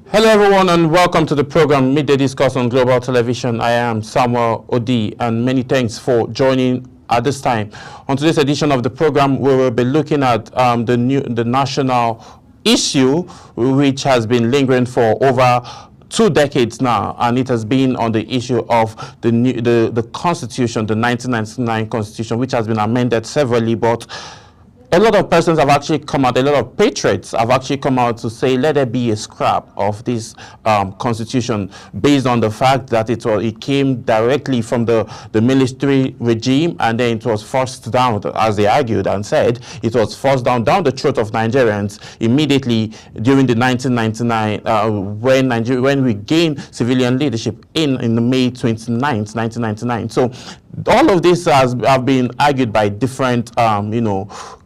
Hello everyone and welcome to the program Midday Discourse on Global Television. I am Samuel Odi and many thanks for joining at this time. On today's edition of the program, we will be looking at the national issue which has been lingering for over 2 decades now, and it has been on the issue of the Constitution, the 1999 Constitution, which has been amended severally, but a lot of persons have actually come out, a lot of patriots have actually come out to say, let there be a scrap of this constitution based on the fact that it came directly from the military regime, and then it was forced down, as they argued and said, it was forced down the throat of Nigerians immediately during the 1999, when we gained civilian leadership in the May 29th, 1999. So all of this have been argued by different,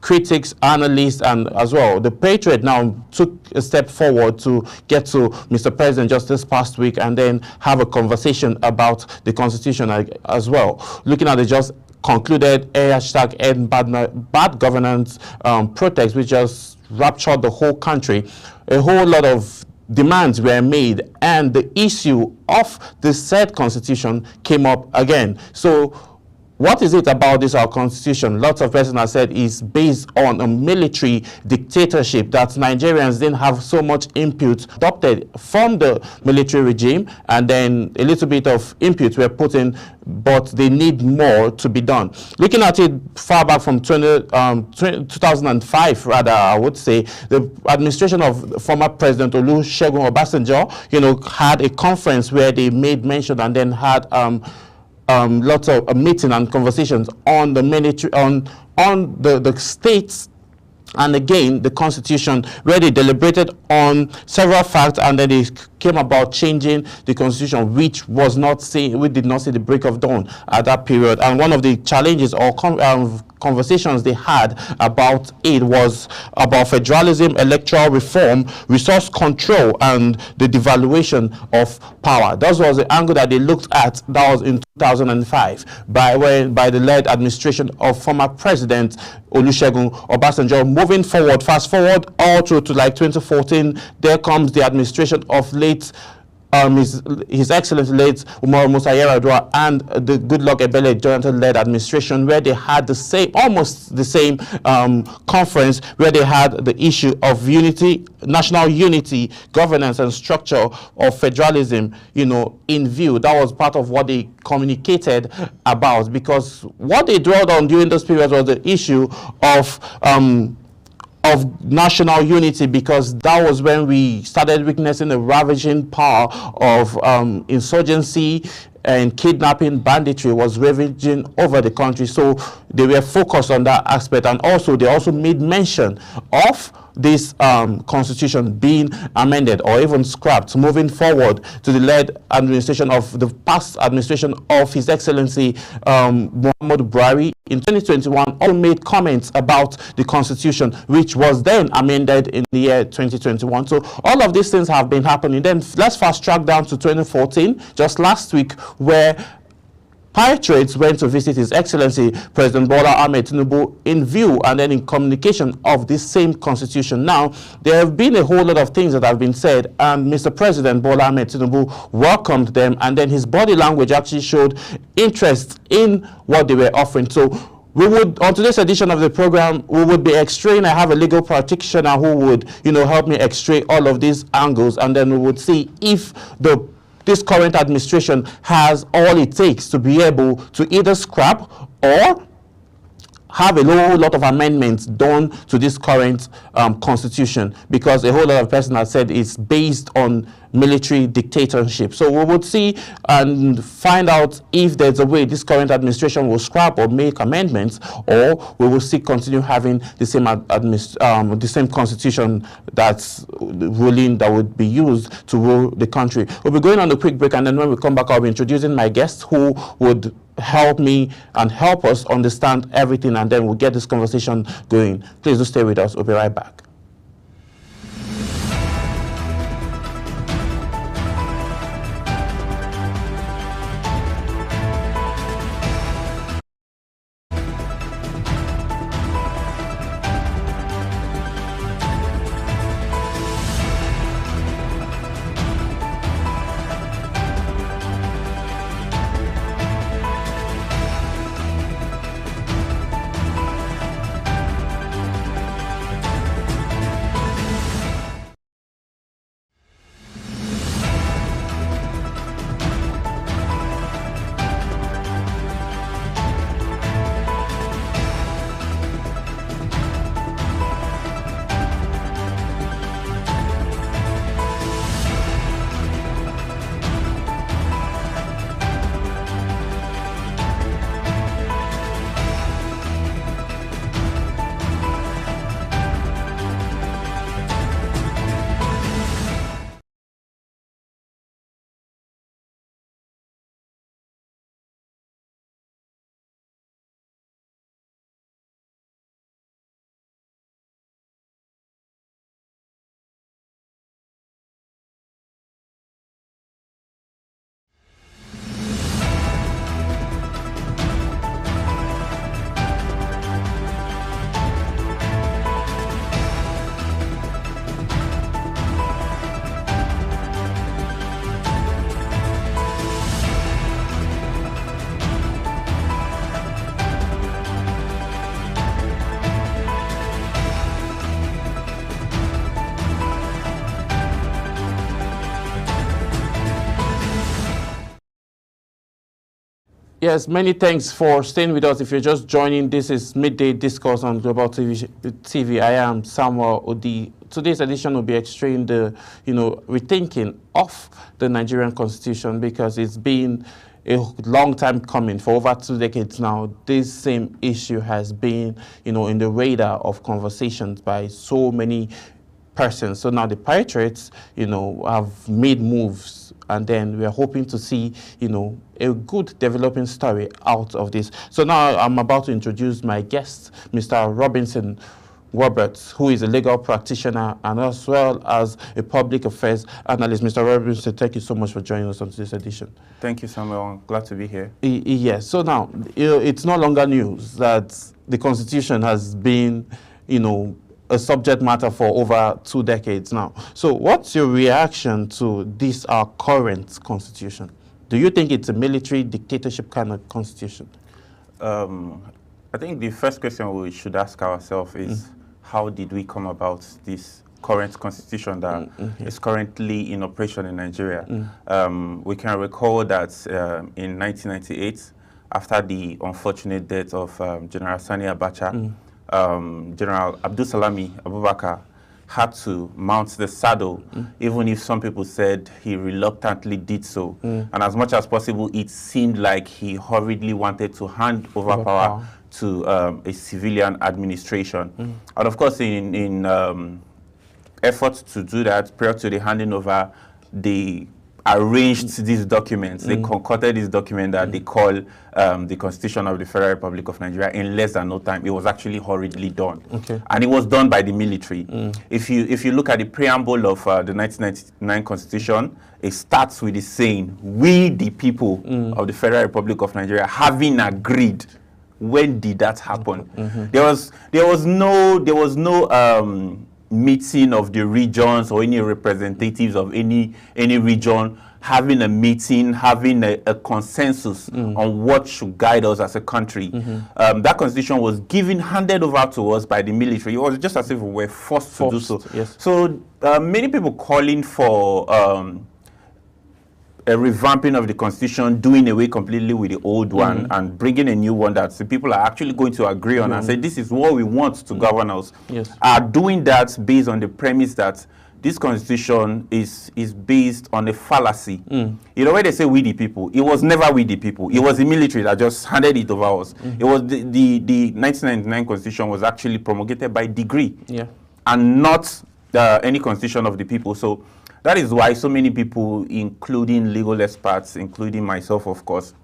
critics, analysts, and as well. The Patriot now took a step forward to get to Mr. President just this past week and then have a conversation about the Constitution as well. Looking at the just concluded #End Bad Governance protest, which just raptured the whole country. A whole lot of demands were made, and the issue of the said constitution came up again. So what is it about this our constitution? Lots of persons have said is based on a military dictatorship, that Nigerians didn't have so much input adopted from the military regime, and then a little bit of input were put in, but they need more to be done. Looking at it far back from 2005, rather, I would say, the administration of former President Olusegun Obasanjo, had a conference where they made mention and then had lots of meeting and conversations on the military, on the states, and again the constitution, where they deliberated on several facts, and then they came about changing the constitution, which we did not see the break of dawn at that period. And one of the challenges or conversations they had about it was about federalism, electoral reform, resource control, and the devaluation of power. That was the angle that they looked at. That was in 2005 by the led administration of former President Olusegun Obasanjo. Moving forward, fast forward all through to like 2014, there comes the administration of His Excellency late Umaru Musa Yar'Adua and the Goodluck Ebele Jonathan-led administration, where they had almost the same conference, where they had the issue of unity, national unity, governance and structure of federalism, in view. That was part of what they communicated about, because what they dwelled on during this period was the issue of national unity, because that was when we started witnessing the ravaging power of insurgency and kidnapping, banditry was ravaging over the country. So they were focused on that aspect, and also they also made mention of this constitution being amended or even scrapped, moving forward to the led administration of the past administration of His Excellency Muhammadu Buhari in 2021. All made comments about the constitution, which was then amended in the year 2021. So all of these things have been happening. Then let's fast track down to 2014, just last week, where patriots went to visit His Excellency President Bola Ahmed Tinubu in view and then in communication of this same constitution. Now, there have been a whole lot of things that have been said, and Mr. President Bola Ahmed Tinubu welcomed them, and then his body language actually showed interest in what they were offering. So we would, on today's edition of the program, we would be extracting. I have a legal practitioner who would, help me extract all of these angles, and then we would see if this current administration has all it takes to be able to either scrap or have a whole lot of amendments done to this current constitution, because a whole lot of persons have said it's based on military dictatorship. So we would see and find out if there's a way this current administration will scrap or make amendments, or we will still continue having the same constitution that's ruling that would be used to rule the country. We'll be going on a quick break, and then when we come back, I'll be introducing my guests who would help me and help us understand everything, and then we'll get this conversation going. Please do stay with us. We'll be right back. Yes, many thanks for staying with us. If you're just joining, this is Midday Discourse on Global TV. I am Samuel Odi. Today's edition will be extreme the, rethinking of the Nigerian Constitution, because it's been a long time coming. For over 2 decades now, this same issue has been, in the radar of conversations by so many persons. So now the Patriots, have made moves, and then we are hoping to see, a good developing story out of this. So now I'm about to introduce my guest, Mr. Robinson Roberts, who is a legal practitioner and as well as a public affairs analyst. Mr. Robinson, thank you so much for joining us on this edition. Thank you, Samuel. I'm glad to be here. Yes. So now, it's no longer news that the Constitution has been, a subject matter for over 2 decades now. So what's your reaction to this, our current Constitution? Do you think it's a military dictatorship kind of Constitution? I think the first question we should ask ourselves is, how did we come about this current Constitution that is currently in operation in Nigeria? We can recall that in 1998, after the unfortunate death of General Sani Abacha, General Abdul Salami Abubakar had to mount the saddle, even if some people said he reluctantly did so. And as much as possible, it seemed like he hurriedly wanted to hand over power to a civilian administration. And of course, in efforts to do that, prior to the handing over, they arranged these documents. They concocted this document that they call the Constitution of the Federal Republic of Nigeria in less than no time. It was actually hurriedly done. And it was done by the military. If you look at the preamble of the 1999 Constitution, it starts with the saying, "We the people of the Federal Republic of Nigeria having agreed." When did that happen? There was no meeting of the regions or any representatives of any region having a meeting, having a consensus on what should guide us as a country. That Constitution was handed over to us by the military. It was just as if we were forced to do so. Yes. So many people calling for a revamping of the Constitution, doing away completely with the old one and bringing a new one that the people are actually going to agree on and say this is what we want to govern us, are doing that based on the premise that this Constitution is based on a fallacy. When they say we the people, it was never we the people. It was the military that just handed it over us. It was the 1999 Constitution was actually promulgated by decree and not any Constitution of the people. So that is why so many people, including legal experts, including myself, of course,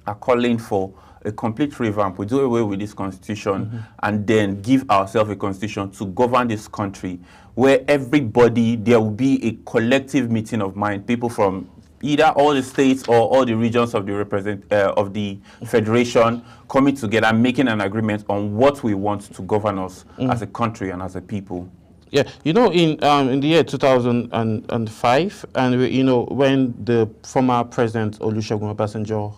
are calling for a complete revamp. We do away with this Constitution and then give ourselves a Constitution to govern this country, where everybody, there will be a collective meeting of mind, people from either all the states or all the regions of the federation coming together and making an agreement on what we want to govern us as a country and as a people. Yeah, in the year 2005, and when the former president Olusegun Obasanjo,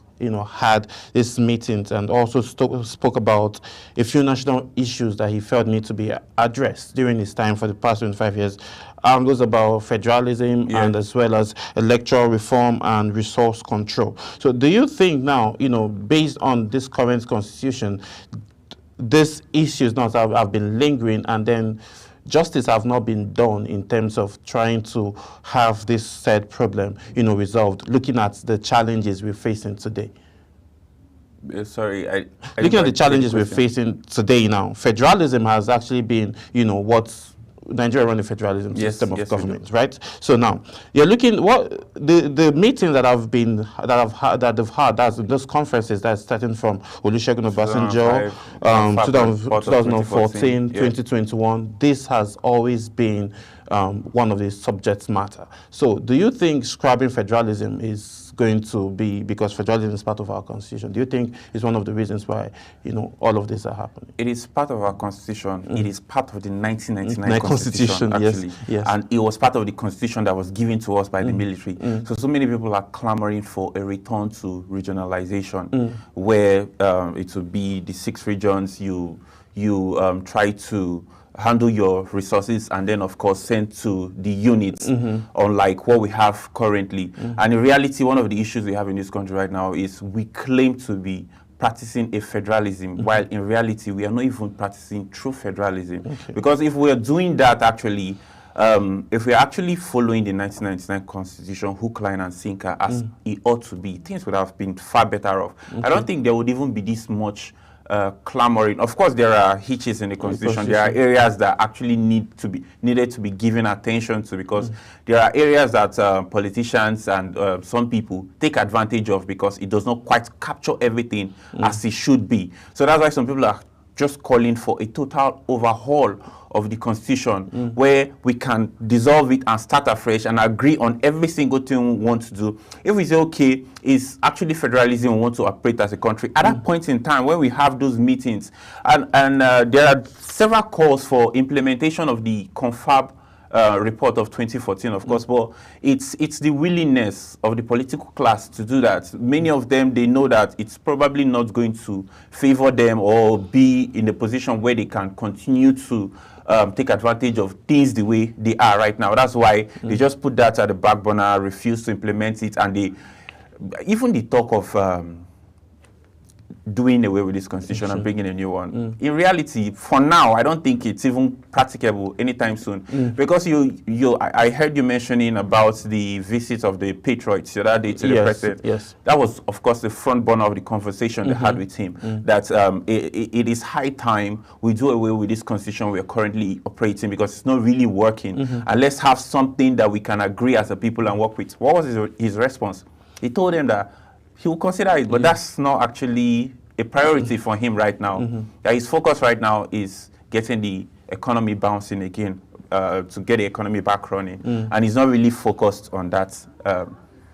had these meetings and also spoke about a few national issues that he felt need to be addressed during his time for the past 25 years. Those about federalism and as well as electoral reform and resource control. So do you think now, based on this current Constitution, these issues now have been lingering, and then justice have not been done in terms of trying to have this said problem, resolved, looking at the challenges we're facing today? Sorry, looking at the challenges we're facing today now, federalism has actually been, what's Nigeria running federalism system of government, right? So now you're looking what the meetings that they've had, that's those conferences that's starting from Olusegun Obasanjo, 2014, 2021. This has always been one of the subject matter. So do you think scrapping federalism is going to be, because federalism is part of our Constitution, do you think it's one of the reasons why, all of this are happening? It is part of our Constitution. It is part of the 1999 Constitution, actually. Yes. And it was part of the Constitution that was given to us by the military. So many people are clamoring for a return to regionalization, where it will be the 6 regions. You try to handle your resources and then of course send to the units, unlike what we have currently. And in reality, one of the issues we have in this country right now is we claim to be practicing a federalism, while in reality we are not even practicing true federalism. Because if we are doing that actually, if we're actually following the 1999 Constitution, hook, line, and sinker as it ought to be, things would have been far better off. I don't think there would even be this much clamoring. Of course, there are hitches in the Constitution. There are areas that actually needed to be given attention to, because there are areas that politicians and some people take advantage of because it does not quite capture everything as it should be. So that's why some people are just calling for a total overhaul of the Constitution, where we can dissolve it and start afresh and agree on every single thing we want to do. If we say, okay, it's actually federalism we want to operate as a country, at that point in time when we have those meetings, and there are several calls for implementation of the confab report of 2014, of course, but it's the willingness of the political class to do that. Many of them, they know that it's probably not going to favor them or be in a position where they can continue to take advantage of things the way they are right now. That's why they just put that at the back burner, refuse to implement it, and even the talk of doing away with this constitution and bringing a new one. In reality, for now, I don't think it's even practicable anytime soon. Because I heard you mentioning about the visit of the patriots the other day to the president. Yes. That was, of course, the front burner of the conversation they had with him. That it is high time we do away with this constitution we are currently operating, because it's not really working. And let's have something that we can agree as a people and work with. What was his response? He told them that he will consider it, but that's not actually a priority for him right now. That his focus right now is getting the economy bouncing again, to get the economy back running. And he's not really focused on that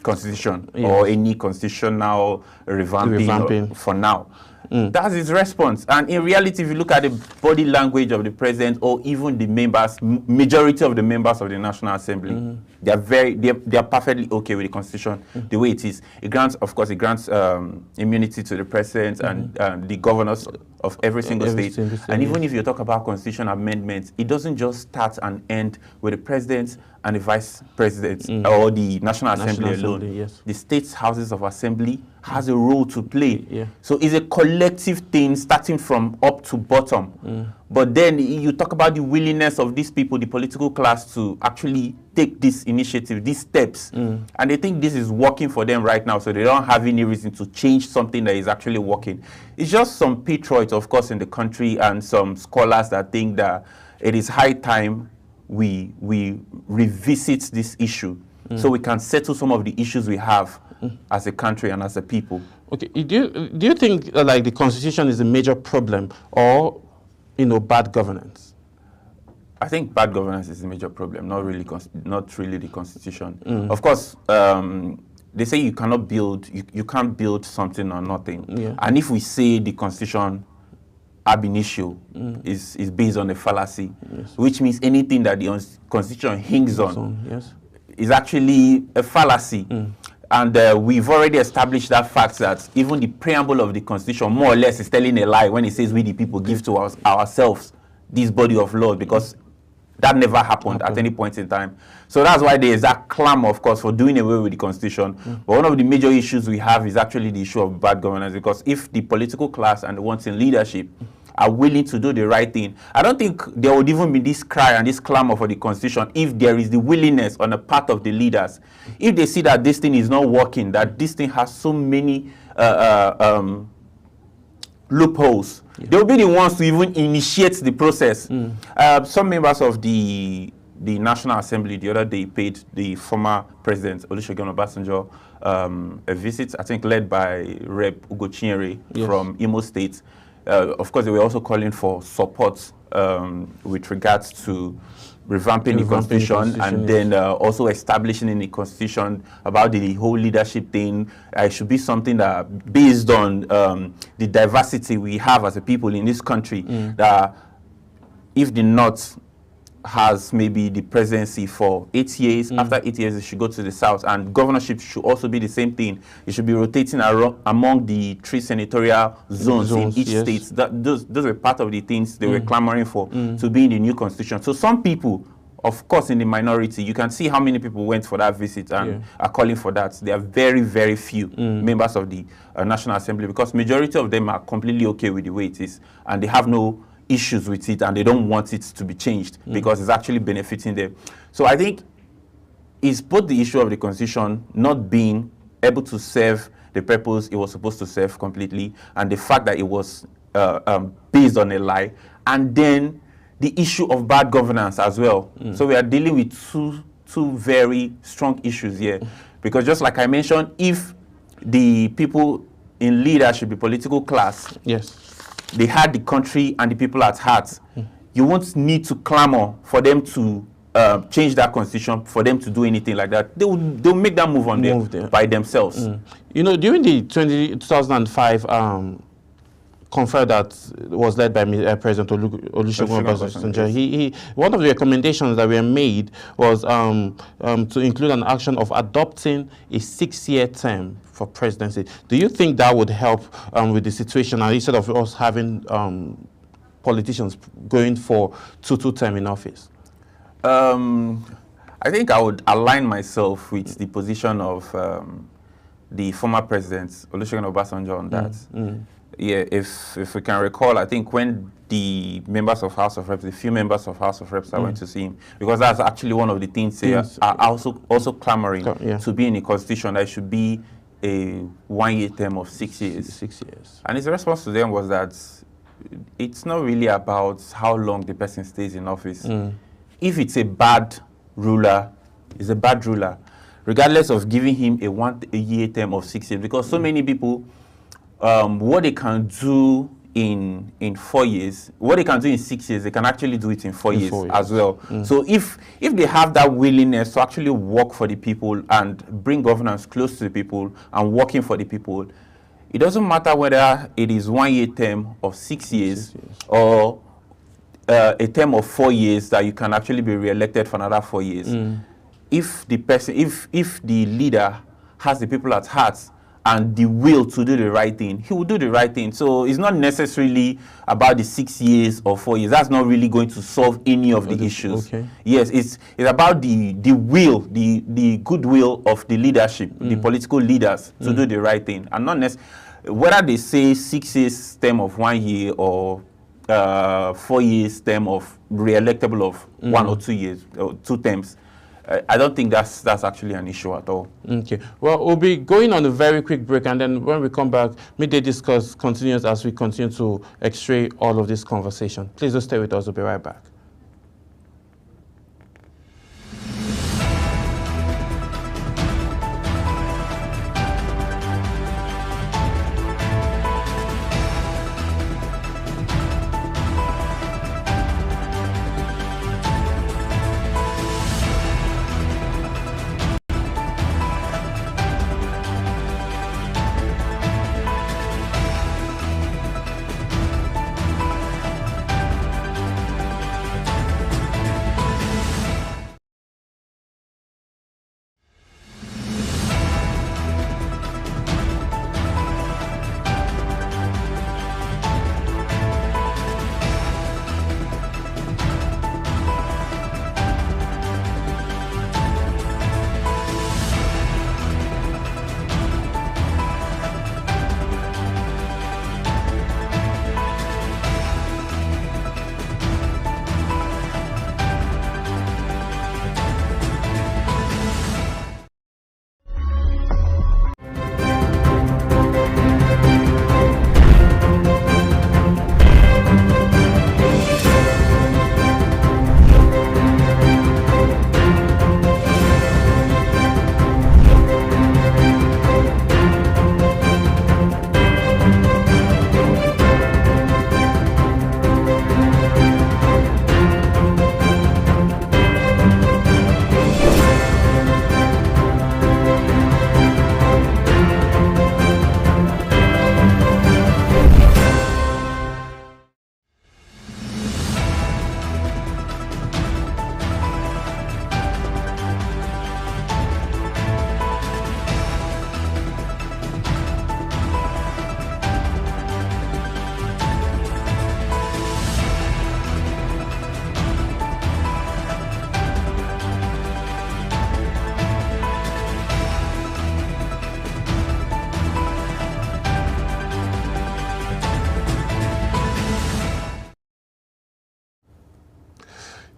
constitution or any constitutional revamping for now. That's his response. And in reality, if you look at the body language of the president or even the members, majority of the members of the National Assembly, they are perfectly okay with the constitution the way it is. It grants, of course, immunity to the president and the governors of every single state. And even if you talk about constitution amendments, it doesn't just start and end with the president and the vice president or the National Assembly alone. The state's houses of assembly has a role to play. So it's a collective thing starting from up to bottom. But then you talk about the willingness of these people, the political class, to actually take this initiative, these steps. And they think this is working for them right now, so they don't have any reason to change something that is actually working. It's just some patriots, of course, in the country and some scholars that think that it is high time we revisit this issue so we can settle some of the issues we have as a country and as a people. Okay, do you think like the constitution is a major problem, or bad governance? I think bad governance is a major problem, not really the constitution. Of course, they say you cannot build, you can't build something on nothing. And if we say the constitution ab initio is based on a fallacy, which means anything that the constitution hinges on is actually a fallacy. And we've already established that fact that even the preamble of the constitution more or less is telling a lie when it says we the people give to ourselves this body of law, because that never happened at any point in time. So that's why there is that clamor, of course, for doing away with the constitution. But one of the major issues we have is actually the issue of bad governance, because if the political class and the ones in leadership are willing to do the right thing, I don't think there would even be this cry and this clamor for the constitution if there is the willingness on the part of the leaders. If they see that this thing is not working, that this thing has so many loopholes, they will be the ones to even initiate the process. Some members of the National Assembly the other day paid the former president, Olusegun Obasanjo, a visit, I think led by Rep. Ugochinyere from Imo State. Of course, they were also calling for support with regards to revamping the constitution and then also establishing in the constitution about the whole leadership thing. It should be something that based on the diversity we have as a people in this country, that if the North has maybe the presidency for 8 years. After 8 years, it should go to the South. And governorship should also be the same thing. It should be rotating among the 3 senatorial zones in each state. Those are part of the things they were clamoring for to be in the new constitution. So some people, of course, in the minority, you can see how many people went for that visit and are calling for that. There are very, very few members of the National Assembly, because majority of them are completely okay with the way it is, and they have no issues with it, and they don't want it to be changed because it's actually benefiting them. So I think it's both the issue of the constitution not being able to serve the purpose it was supposed to serve completely, and the fact that it was based on a lie, and then the issue of bad governance as well. So we are dealing with two very strong issues here, because just like I mentioned, if the people in leadership, the political class, they had the country and the people at heart, you won't need to clamor for them to change that constitution, for them to do anything like that. They'll make that move on them by themselves. You know, during the 2005 conference that was led by President Olusegun Obasanjo, one of the recommendations that were made was to include an action of adopting a 6-year term for presidency. Do you think that would help with the situation, and instead of us having politicians going for two term in office? I think I would align myself with the position of the former president Olusegun Obasanjo on that. Yeah, if we can recall, I think when the members of House of Reps, the few members of House of Reps that went to see him, because that's actually one of the things they are also clamoring to be in the constitution, that it should be a 1-year term of 6 years. 6 years. And his response to them was that it's not really about how long the person stays in office. If it's a bad ruler, it's a bad ruler, regardless of giving him a 1-year term of 6 years, because so many people, what they can do in 4 years, what they can do in 6 years, they can actually do it in 4 years as well. So if they have that willingness to actually work for the people and bring governance close to the people and working for the people, it doesn't matter whether it is 1-year term of 6 years or a term of 4 years that you can actually be re-elected for another 4 years. If the person, if the leader has the people at heart and the will to do the right thing, he will do the right thing. So it's not necessarily about the 6 years or 4 years. That's not really going to solve any of the issues. Yes, it's about the will, the goodwill of the leadership, the political leaders to do the right thing, and not necessarily whether they say 6 years term of 1 year or 4 years term of re-electable of 1 or 2 years or 2 terms. I don't think that's actually an issue at all. Okay. Well, we'll be going on a very quick break, and then when we come back, Midday Discourse continues as we continue to x-ray all of this conversation. Please do stay with us. We'll be right back.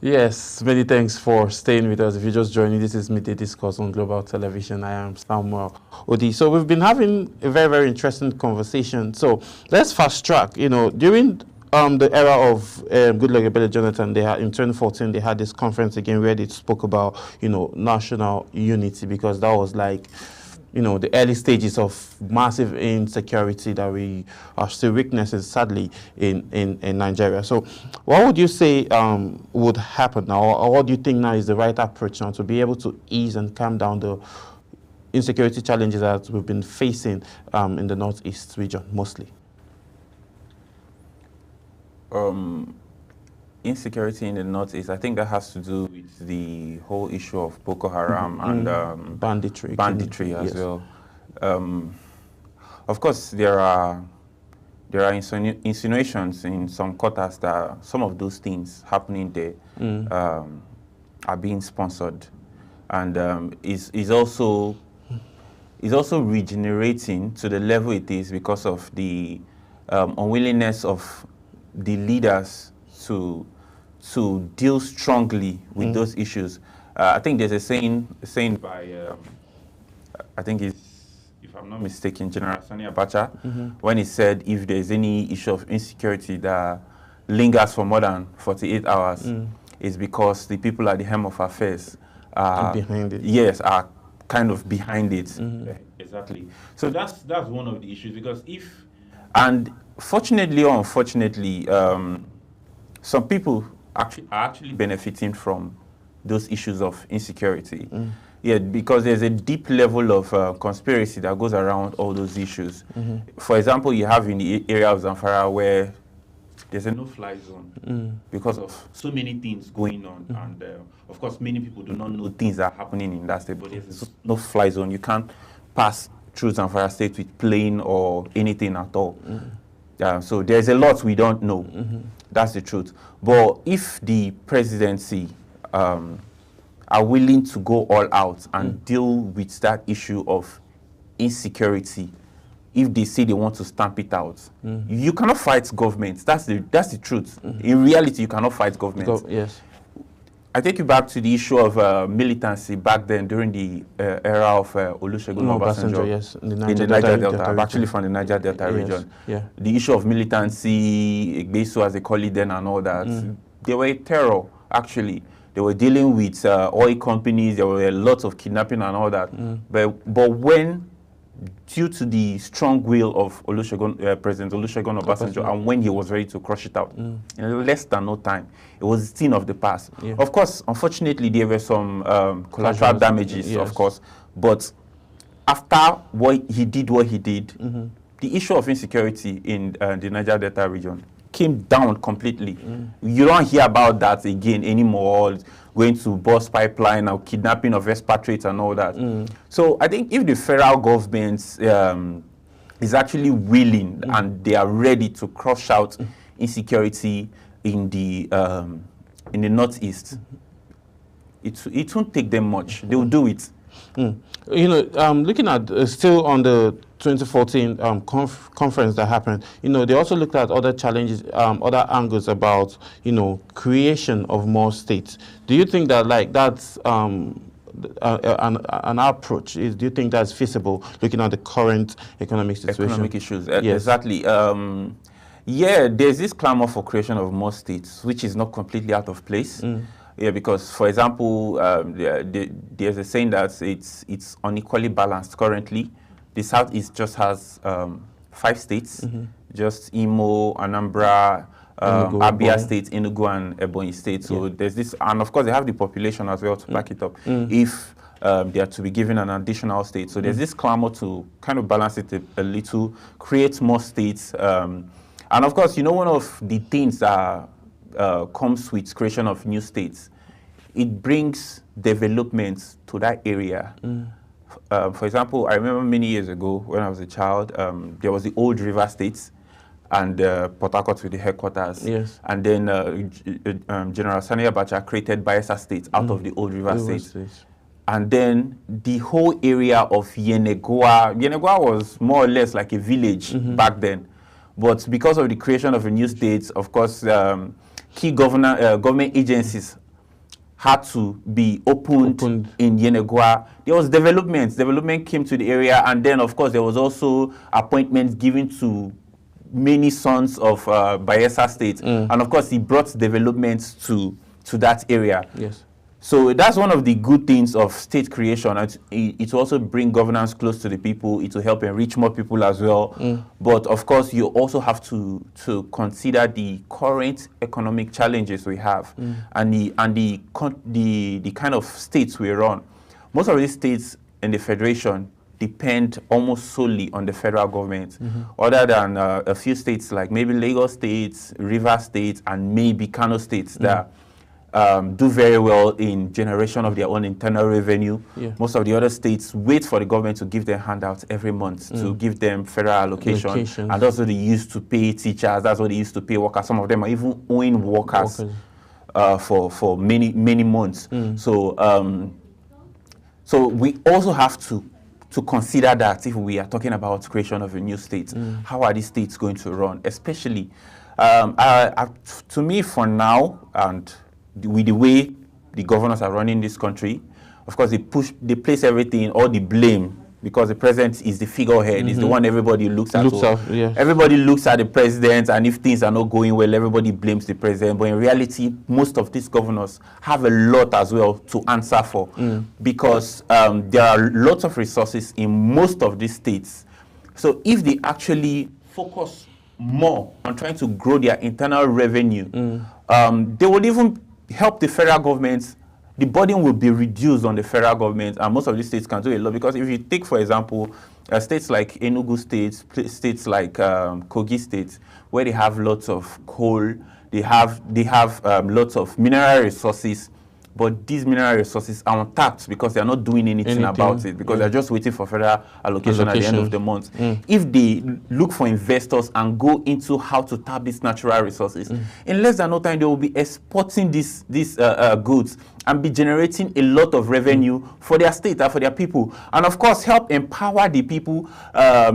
Yes, many thanks for staying with us. If you're just joining, this is Midday Discourse on Global Television. I am Samuel Odi. So we've been having a very, very interesting conversation. So let's fast track. During the era of Goodluck Ebele Jonathan, they had in 2014 they had this conference again where they spoke about national unity, because that was like the early stages of massive insecurity that we are still witnessing, sadly, in Nigeria. So what would you say would happen now, or what do you think now is the right approach now to be able to ease and calm down the insecurity challenges that we've been facing in the Northeast region mostly? Insecurity in the Northeast, I think that has to do with the whole issue of Boko Haram and banditry as well. Of course, there are insinuations in some quarters that some of those things happening there are being sponsored, and is also regenerating to the level it is because of the unwillingness of the leaders to deal strongly with those issues. I think there's a saying by I think it's, if I'm not mistaken, General Sani Abacha, when he said if there's any issue of insecurity that lingers for more than 48 hours, it's because the people at the helm of affairs are behind it. Yes, are kind of behind it. Exactly. So that's one of the issues, because and fortunately or unfortunately, some people are actually benefiting from those issues of insecurity. Yeah, because there's a deep level of conspiracy that goes around all those issues. For example, you have in the area of Zamfara where there's a no-fly zone because of so many things going on. And of course, many people do not know things that are happening in that state, but there's a no-fly zone. You can't pass through Zamfara state with plane or anything at all. So there's a lot we don't know. That's the truth. But if the presidency are willing to go all out and deal with that issue of insecurity, if they say they want to stamp it out, you cannot fight government. That's the truth. In reality, you cannot fight government. Yes. I take you back to the issue of militancy back then during the era of Olusegun Obasanjo. Yes, in the Niger Delta. I'm actually from the Niger Delta region. Yeah. The issue of militancy, Igbesu as they call it then and all that, they were a terror, actually. They were dealing with oil companies, there were lots of kidnapping and all that. But when, due to the strong will of President Olusegun Obasanjo, and when he was ready to crush it out, in less than no time, it was a thing of the past. Of course, unfortunately, there were some collateral damages, of course, but after what he did, the issue of insecurity in the Niger Delta region came down completely. You don't hear about that again anymore, going to bust pipeline or kidnapping of expatriates and all that. So I think if the federal government is actually willing and they are ready to crush out insecurity in the Northeast, it won't take them much. They will do it. Looking at still on the 2014 conference that happened, they also looked at other challenges, other angles about, creation of more states. Do you think that that's an approach? Do you think that's feasible, looking at the current economic situation? Economic issues, yes. Exactly. Yeah, there's this clamor for creation of more states, which is not completely out of place. Yeah, because, for example, there's a saying that it's unequally balanced currently. The Southeast just has 5 states, just Imo, Anambra, Abia State, Enugu, and Ebonyi State. So there's this, and of course they have the population as well to back it up if they are to be given an additional state. So there's this clamor to kind of balance it a little, create more states. And of course, one of the things that comes with creation of new states, it brings development to that area. For example, I remember many years ago when I was a child, there was the old River States and Port Harcourt with the headquarters. Yes. And then General Sani Abacha created Bayelsa State out of the old River States. And then the whole area of Yenagoa was more or less like a village back then. But because of the creation of a new state, of course, key government agencies had to be opened in Yenagoa. There was development. Development came to the area, and then, of course, there was also appointments given to many sons of Bayelsa State. And, of course, he brought developments to that area. Yes. So that's one of the good things of state creation. It will also bring governance close to the people. It will help enrich more people as well. But of course, you also have to consider the current economic challenges we have and the kind of states we run. Most of these states in the federation depend almost solely on the federal government, other than a few states like maybe Lagos states, Rivers states, and maybe Kano states that do very well in generation of their own internal revenue. Most of the other states wait for the government to give them handouts every month to give them federal allocation. And that's what they used to pay teachers, that's what they used to pay workers. Some of them are even owing workers for many, many months. So we also have to consider that if we are talking about creation of a new state, how are these states going to run? Especially, to me for now, and with the way the governors are running this country, of course, they place everything, all the blame, because the president is the figurehead, is the one everybody looks at. Everybody looks at the president, and if things are not going well, everybody blames the president. But in reality, most of these governors have a lot as well to answer for, because there are lots of resources in most of these states. So if they actually focus more on trying to grow their internal revenue, they would even help the federal government. The burden will be reduced on the federal government, and most of these states can do a lot. Because if you take, for example, states like Enugu State, states like Kogi State, where they have lots of coal, they have lots of mineral resources, but these mineral resources are untapped because they are not doing anything about it, because they're just waiting for federal allocation at the end of the month. If they look for investors and go into how to tap these natural resources, in less than no time, they will be exporting these goods and be generating a lot of revenue for their state and for their people. And of course, help empower the people,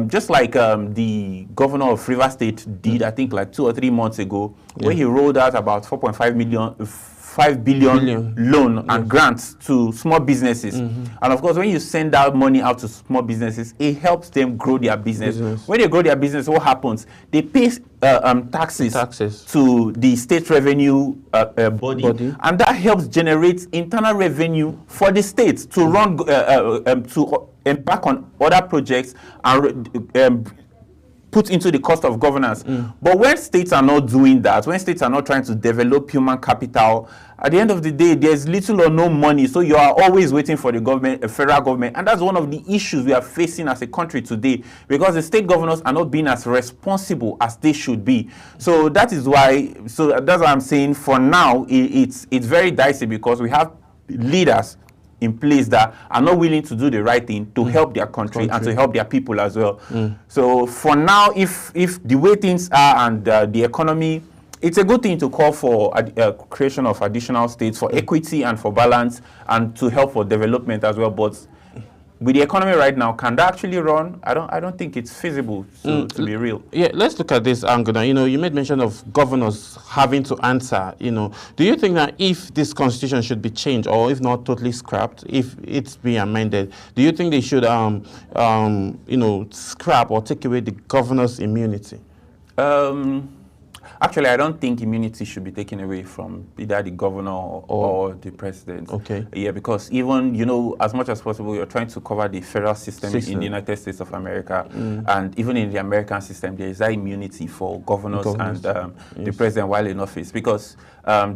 just like the governor of Rivers State did, I think like 2 or 3 months ago, where he rolled out about 5 billion loan and grants to small businesses. And of course, when you send that money out to small businesses, it helps them grow their business. When they grow their business, what happens? They pay taxes to the state revenue body, and that helps generate internal revenue for the state to run, to embark on other projects and put into the cost of governance. But when states are not doing that, when states are not trying to develop human capital, at the end of the day, there's little or no money. So you are always waiting for the government, federal government. And that's one of the issues we are facing as a country today, because the state governors are not being as responsible as they should be. So that is why, that's why I'm saying for now, it's very dicey, because we have leaders in place that are not willing to do the right thing to help their country and to help their people as well. So for now, if the way things are and the economy, it's a good thing to call for creation of additional states for equity and for balance and to help for development as well. But with the economy right now, can that actually run? I don't think it's feasible to be real. Yeah, let's look at this angle now. You made mention of governors having to answer. Do you think that if this constitution should be changed, or if not totally scrapped, if it's being amended, do you think they should scrap or take away the governor's immunity? Actually, I don't think immunity should be taken away from either the governor or the president. Okay. Yeah, because even, as much as possible, you're trying to cover the federal system in the United States of America. And even in the American system, there is that immunity for governors and the president while in office. Because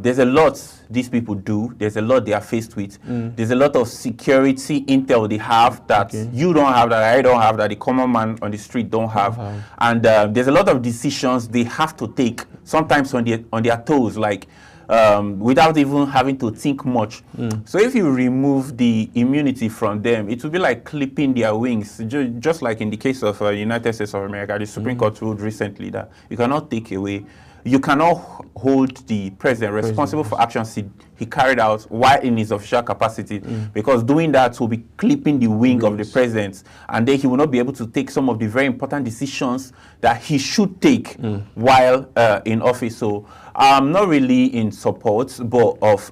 there's a lot these people do. There's a lot they are faced with. There's a lot of security intel they have that you don't have, that I don't have, that the common man on the street don't have. And there's a lot of decisions they have to take, sometimes on their toes, like without even having to think much. So if you remove the immunity from them, it will be like clipping their wings, just like in the case of United States of America. The Supreme Court ruled recently that you cannot take away, you cannot hold the president responsible for actions he carried out while in his official capacity, because doing that will be clipping the wing of the president, and then he will not be able to take some of the very important decisions that he should take while in office. So I'm not really in support of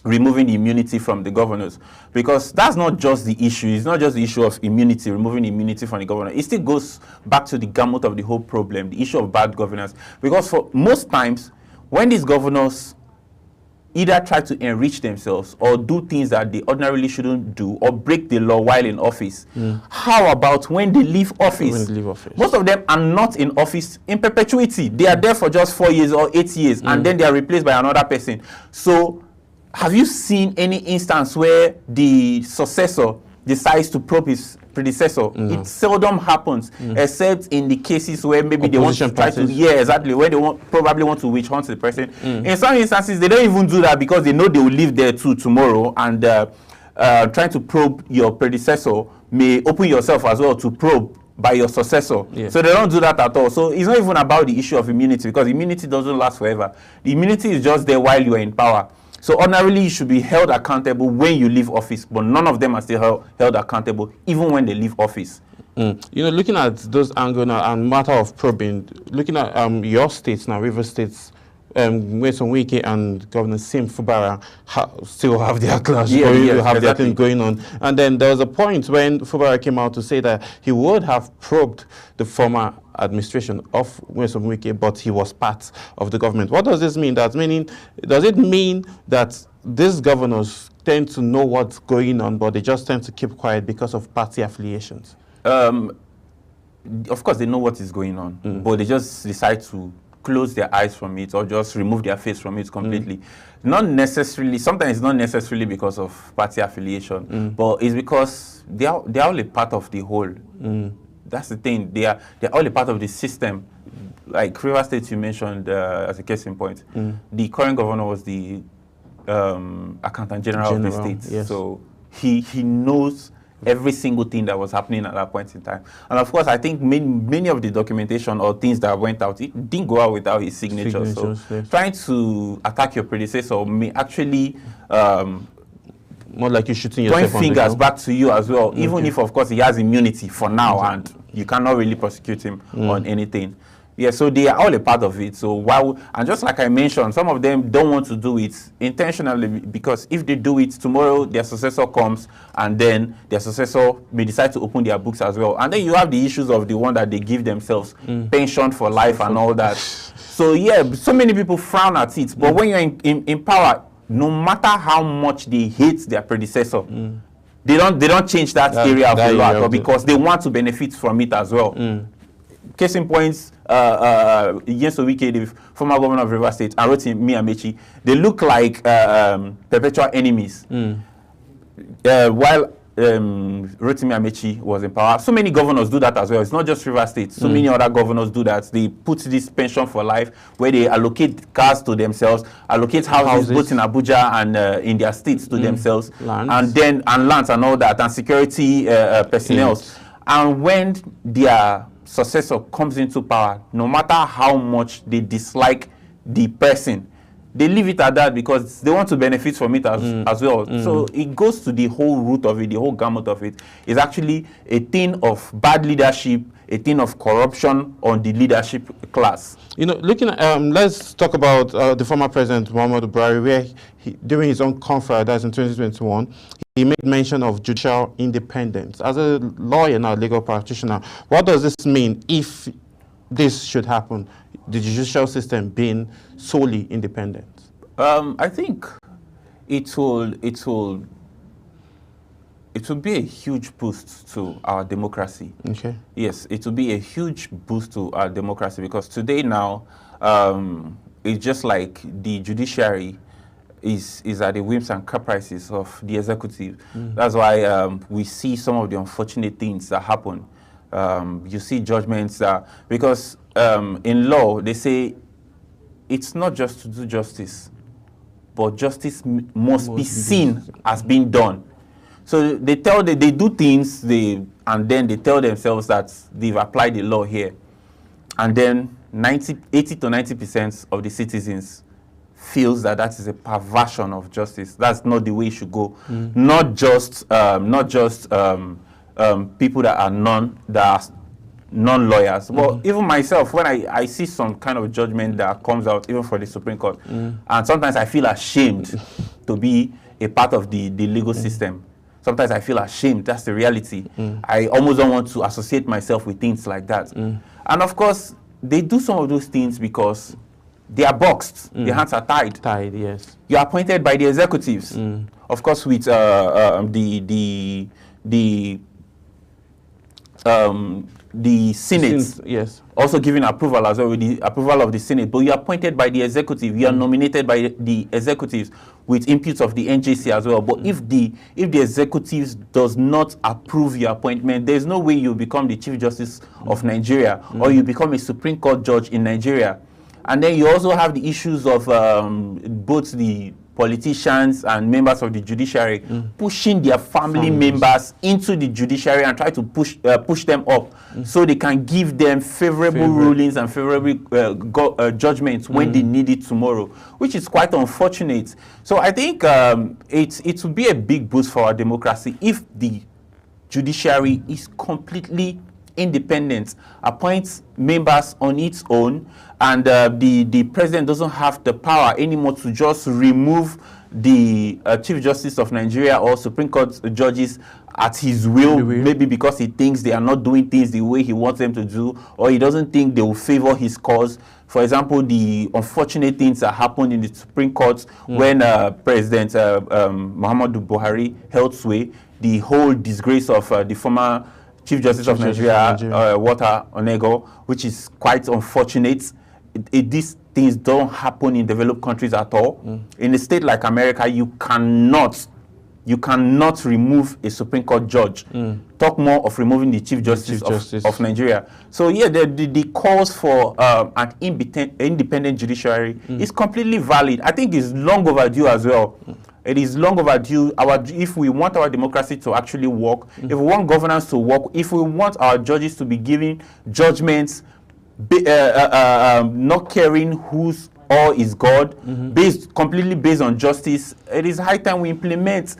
removing immunity from the governors, because that's not just the issue. It's not just the issue of immunity, removing immunity from the governor. It still goes back to the gamut of the whole problem, the issue of bad governance. Because for most times, when these governors either try to enrich themselves or do things that they ordinarily shouldn't do or break the law while in office, how about when they leave office? When they leave office. Most of them are not in office in perpetuity. They are there for just 4 years or 8 years, and then they are replaced by another person. So have you seen any instance where the successor decides to probe his predecessor? It seldom happens, except in the cases where maybe they want to try to, exactly, where they probably want to witch hunt the person. In some instances, they don't even do that because they know they will live there too tomorrow, and trying to probe your predecessor may open yourself as well to probe by your successor. So they don't do that at all. So it's not even about the issue of immunity, because immunity doesn't last forever. The immunity is just there while you are in power. So ordinarily, you should be held accountable when you leave office, but none of them are still held accountable, even when they leave office. You know, looking at those angles now and matter of probing, looking at your states now, River States, Nyesom Wike and Governor Sim Fubara still have their clash, their thing going on. And then there was a point when Fubara came out to say that he would have probed the former administration of Nyesom Wike, but he was part of the government. What does this mean? Does it mean that these governors tend to know what's going on, but they just tend to keep quiet because of party affiliations? Of course, they know what is going on, but they just decide to close their eyes from it or just remove their face from it completely. Not necessarily, sometimes it's not necessarily because of party affiliation, but it's because they are all a part of the whole. That's the thing. They're all a part of the system. Like River State, you mentioned as a case in point. The current governor was the Accountant General of the state. So he knows every single thing that was happening at that point in time. And of course, I think many of the documentation or things that went out, it didn't go out without his signature. So trying to attack your predecessor may actually more like you shooting yourself point fingers back to you as well, even if of course he has immunity for now and you cannot really prosecute him on anything. So they are all a part of it. So and just like I mentioned, some of them don't want to do it intentionally, because if they do it tomorrow, their successor comes, and then their successor may decide to open their books as well. And then you have the issues of the one that they give themselves pension for life and all that. So so many people frown at it. But when you're in power, no matter how much they hate their predecessor, they don't change that area of the law, because they want to benefit from it as well. Case in points, Nyesom Wike, the former governor of River State, and Rotimi Amechi, they look like perpetual enemies. While Rotimi Amechi was in power, so many governors do that as well. It's not just River State. So many other governors do that. They put this pension for life, where they allocate cars to themselves, allocate houses both in Abuja and in their states to themselves, lands and all that, and security personnel. And when their successor comes into power, no matter how much they dislike the person, they leave it at that because they want to benefit from it as well. So it goes to the whole root of it, the whole gamut of it. It's actually a thing of bad leadership, a thing of corruption on the leadership class. You know, looking at, let's talk about the former president, Muhammadu Buhari, where during his own conference, that's in 2021, he made mention of judicial independence. As a lawyer now, legal practitioner, what does this mean if this should happen, the judicial system being solely independent? I think it will be a huge boost to our democracy. Okay. Yes, it will be a huge boost to our democracy, because today now, it's just like the judiciary is at the whims and caprices of the executive. That's why we see some of the unfortunate things that happen. You see judgments that, because in law, they say it's not just to do justice, but justice must be seen as being done. So they do things, and then they tell themselves that they've applied the law here. And then 80 to 90% of the citizens feels that is a perversion of justice. That's not the way it should go. Not just people that are non-lawyers. But even myself, when I see some kind of judgment that comes out, even for the Supreme Court, and sometimes I feel ashamed to be a part of the legal system. Sometimes I feel ashamed. That's the reality. I almost don't want to associate myself with things like that. And of course, they do some of those things because they are boxed. Their hands are tied. Tied, yes. You are appointed by the executives. Of course, with the Senate, yes, also giving approval as well, with the approval of the Senate. But you are appointed by the executive. You are nominated by the executives with inputs of the NJC as well. But if the executives does not approve your appointment, there's no way you become the Chief Justice of Nigeria or you become a Supreme Court judge in Nigeria. And then you also have the issues of both the politicians and members of the judiciary pushing their family members into the judiciary and try to push them up so they can give them favorable rulings and favorable judgments when they need it tomorrow, which is quite unfortunate. So I think it would be a big boost for our democracy if the judiciary is completely independent, appoints members on its own, and the president doesn't have the power anymore to just remove the Chief Justice of Nigeria or Supreme Court judges at his will, maybe because he thinks they are not doing things the way he wants them to do, or he doesn't think they will favor his cause. For example, the unfortunate things that happened in the Supreme Court when President Muhammadu Buhari held sway, the whole disgrace of the former Chief Justice of Nigeria, Walter Onego, which is quite unfortunate. These things don't happen in developed countries at all. In a state like America, you cannot remove a Supreme Court judge. Talk more of removing the Chief Justice of Nigeria. So yeah, the calls for an independent judiciary is completely valid. I think it's long overdue as well. It is long overdue. If we want our democracy to actually work, if we want governance to work, if we want our judges to be giving judgments, not caring whose all is God, completely based on justice, it is high time we implement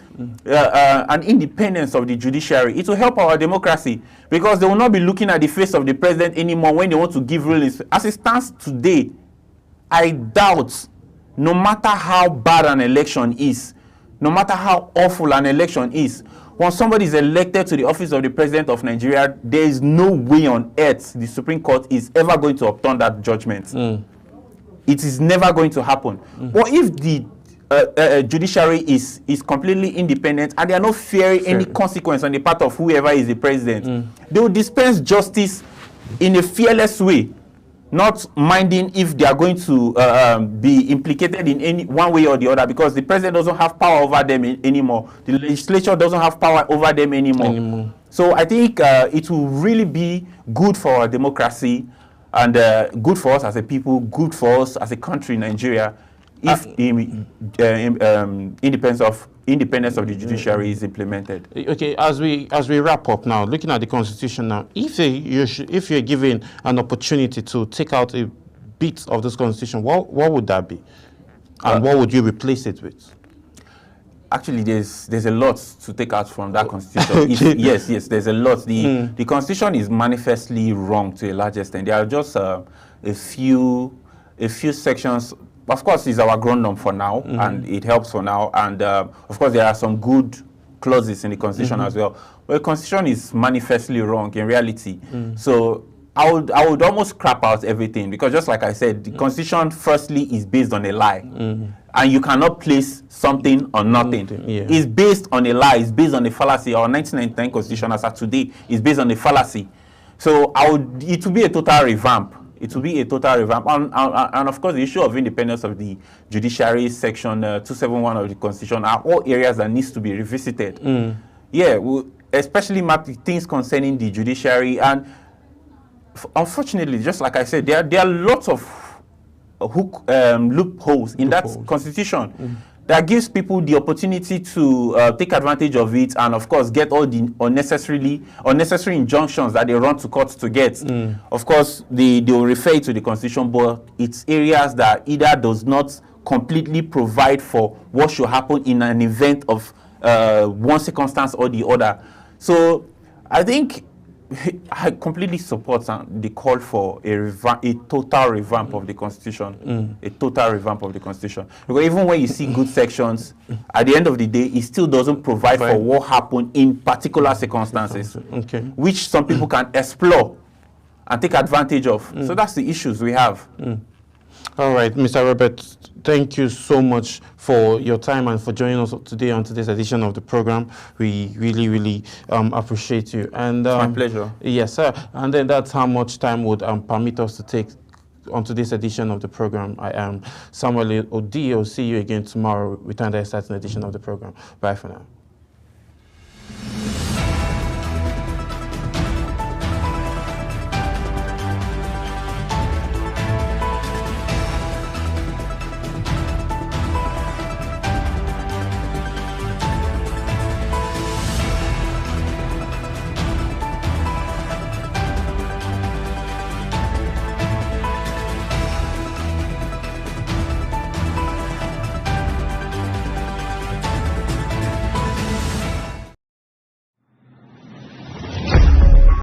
an independence of the judiciary. It will help our democracy because they will not be looking at the face of the president anymore when they want to give rulings. As it stands today, I doubt, no matter how bad an election is, no matter how awful an election is, when somebody is elected to the office of the president of Nigeria, there is no way on earth the Supreme Court is ever going to upturn that judgment. It is never going to happen. But if the judiciary is completely independent and they are not fearing any consequence on the part of whoever is the president, they will dispense justice in a fearless way, not minding if they are going to be implicated in any one way or the other, because the president doesn't have power over them anymore. The legislature doesn't have power over them anymore. So I think it will really be good for our democracy and good for us as a people, good for us as a country, Nigeria, if independence of the judiciary is implemented. Okay, as we wrap up now, looking at the Constitution now, if you're given an opportunity to take out a bit of this Constitution, what would that be, and what would you replace it with? Actually, there's a lot to take out from that Constitution. Yes, there's a lot. The Constitution is manifestly wrong to a large extent. There are just a few sections. Of course, it's our ground norm for now, and it helps for now. And of course, there are some good clauses in the Constitution as well. But the Constitution is manifestly wrong in reality. So I would almost scrap out everything, because just like I said, the Constitution firstly is based on a lie. And you cannot place something on nothing. It's based on a lie. It's based on a fallacy. Our 1999 Constitution, as of today, is based on a fallacy. So it will be a total revamp. It will be a total revamp. And of course, the issue of independence of the judiciary, section 271 of the Constitution, are all areas that needs to be revisited. Especially things concerning the judiciary. And unfortunately, just like I said, there are lots of loopholes in that Constitution that gives people the opportunity to take advantage of it, and of course get all the unnecessary injunctions that they run to court to get. Of course, they will refer to the Constitution, but it's areas that either does not completely provide for what should happen in an event of one circumstance or the other. So I think I completely support the call for a total revamp of the Constitution, a total revamp of the Constitution. Because even when you see good sections, at the end of the day, it still doesn't provide for what happened in particular circumstances, which some people can explore and take advantage of. So that's the issues we have. All right, Mr. Robert, thank you so much for your time and for joining us today on today's edition of the program. We really, really appreciate you. And it's my pleasure. Yes, sir. And then that's how much time would permit us to take on today's edition of the program. I am Samuel Odi. I'll see you again tomorrow with another exciting edition of the program. Bye for now.